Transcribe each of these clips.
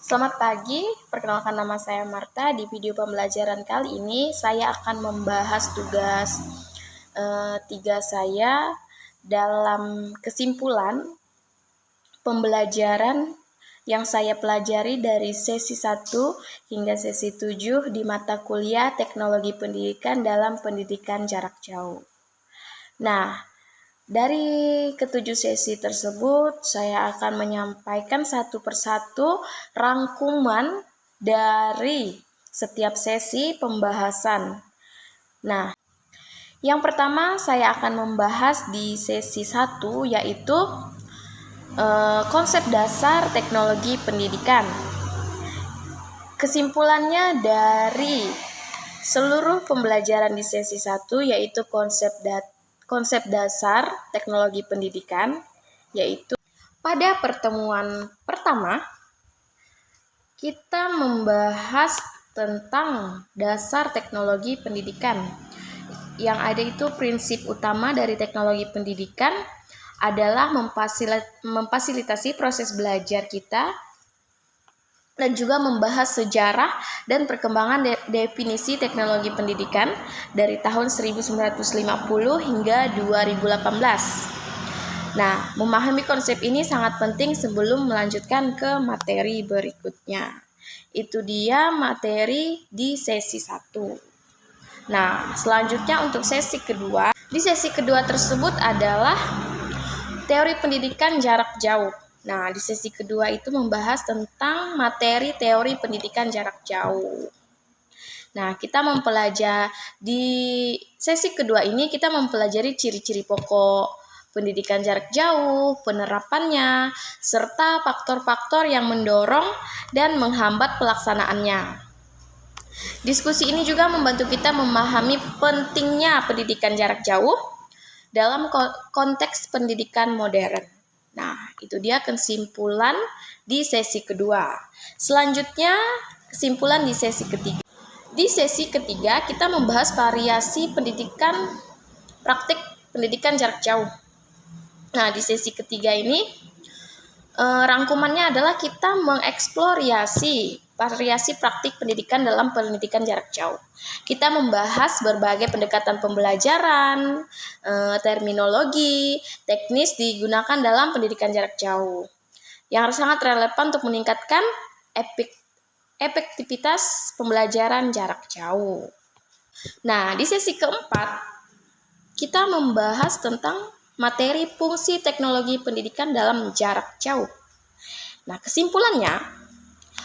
Selamat pagi, perkenalkan nama saya Marta. Di video pembelajaran kali ini saya akan membahas tugas 3 saya dalam kesimpulan pembelajaran yang saya pelajari dari sesi 1 hingga sesi 7 di mata kuliah Teknologi Pendidikan dalam Pendidikan Jarak Jauh. Nah, dari ketujuh sesi tersebut, saya akan menyampaikan satu persatu rangkuman dari setiap sesi pembahasan. Nah, yang pertama saya akan membahas di sesi 1 yaitu konsep dasar teknologi pendidikan. Kesimpulannya dari seluruh pembelajaran di sesi 1 yaitu konsep dasar teknologi pendidikan, yaitu pada pertemuan pertama kita membahas tentang dasar teknologi pendidikan. Yang ada itu prinsip utama dari teknologi pendidikan adalah memfasilitasi proses belajar kita dan juga membahas sejarah dan perkembangan definisi teknologi pendidikan dari tahun 1950 hingga 2018. Nah, memahami konsep ini sangat penting sebelum melanjutkan ke materi berikutnya. Itu dia materi di sesi 1. Nah, selanjutnya untuk sesi kedua. Di sesi kedua tersebut adalah teori pendidikan jarak jauh. Nah, di sesi kedua itu membahas tentang materi teori pendidikan jarak jauh. Nah, di sesi kedua ini kita mempelajari ciri-ciri pokok pendidikan jarak jauh, penerapannya, serta faktor-faktor yang mendorong dan menghambat pelaksanaannya. Diskusi ini juga membantu kita memahami pentingnya pendidikan jarak jauh dalam konteks pendidikan modern. Nah, itu dia kesimpulan di sesi kedua. Selanjutnya, kesimpulan di sesi ketiga. Di sesi ketiga, kita membahas variasi praktik pendidikan jarak jauh. Nah, di sesi ketiga ini, rangkumannya adalah kita mengeksplorasi variasi praktik pendidikan dalam pendidikan jarak jauh. Kita membahas berbagai pendekatan pembelajaran, terminologi, teknis digunakan dalam pendidikan jarak jauh yang sangat relevan untuk meningkatkan efektivitas pembelajaran jarak jauh. Nah, di sesi keempat kita membahas tentang materi fungsi teknologi pendidikan dalam jarak jauh. Nah, kesimpulannya,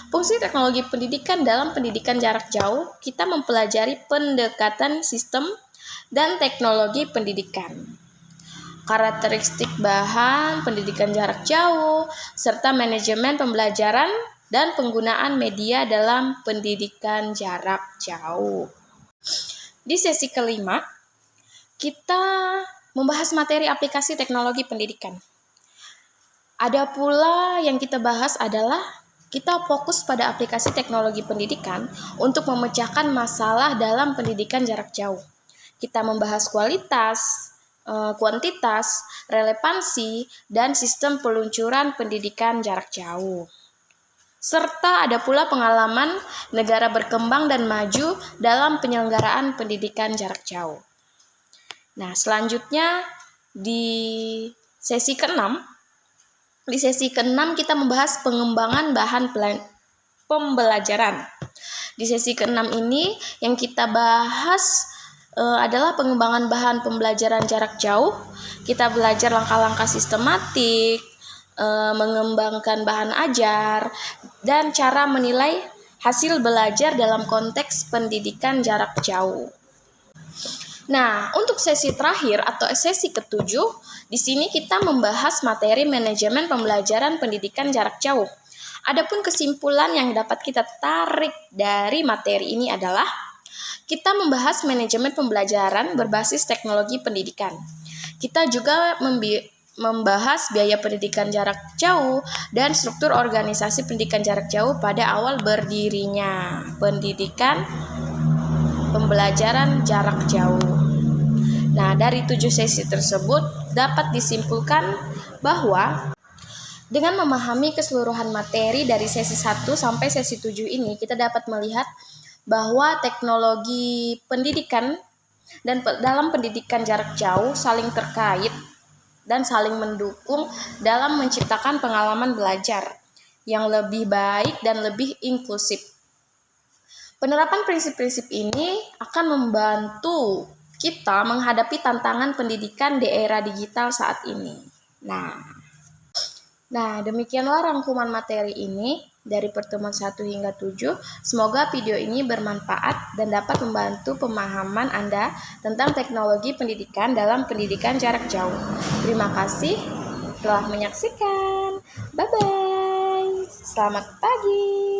fungsi teknologi pendidikan dalam pendidikan jarak jauh, kita mempelajari pendekatan sistem dan teknologi pendidikan, karakteristik bahan pendidikan jarak jauh, serta manajemen pembelajaran dan penggunaan media dalam pendidikan jarak jauh. Di sesi kelima, kita membahas materi aplikasi teknologi pendidikan. Ada pula yang kita bahas adalah kita fokus pada aplikasi teknologi pendidikan untuk memecahkan masalah dalam pendidikan jarak jauh. Kita membahas kualitas, kuantitas, relevansi, dan sistem peluncuran pendidikan jarak jauh. Serta ada pula pengalaman negara berkembang dan maju dalam penyelenggaraan pendidikan jarak jauh. Nah, selanjutnya di sesi ke-6 kita membahas pengembangan bahan pembelajaran. Di sesi ke-6 ini yang kita bahas adalah pengembangan bahan pembelajaran jarak jauh. Kita belajar langkah-langkah sistematik, mengembangkan bahan ajar, dan cara menilai hasil belajar dalam konteks pendidikan jarak jauh. Nah, untuk sesi terakhir atau sesi ke-7, di sini kita membahas materi manajemen pembelajaran pendidikan jarak jauh. Adapun kesimpulan yang dapat kita tarik dari materi ini adalah kita membahas manajemen pembelajaran berbasis teknologi pendidikan. Kita juga membahas biaya pendidikan jarak jauh dan struktur organisasi pendidikan jarak jauh pada awal berdirinya pendidikan pembelajaran jarak jauh. Nah, dari 7 sesi tersebut dapat disimpulkan bahwa Dengan memahami keseluruhan materi dari sesi 1 sampai sesi 7 ini, kita dapat melihat bahwa teknologi pendidikan dan dalam pendidikan jarak jauh saling terkait dan saling mendukung dalam menciptakan pengalaman belajar yang lebih baik dan lebih inklusif. Penerapan prinsip-prinsip ini akan membantu kita menghadapi tantangan pendidikan di era digital saat ini. Nah, demikianlah rangkuman materi ini dari pertemuan 1 hingga 7. Semoga video ini bermanfaat dan dapat membantu pemahaman Anda tentang teknologi pendidikan dalam pendidikan jarak jauh. Terima kasih telah menyaksikan. Bye-bye. Selamat pagi.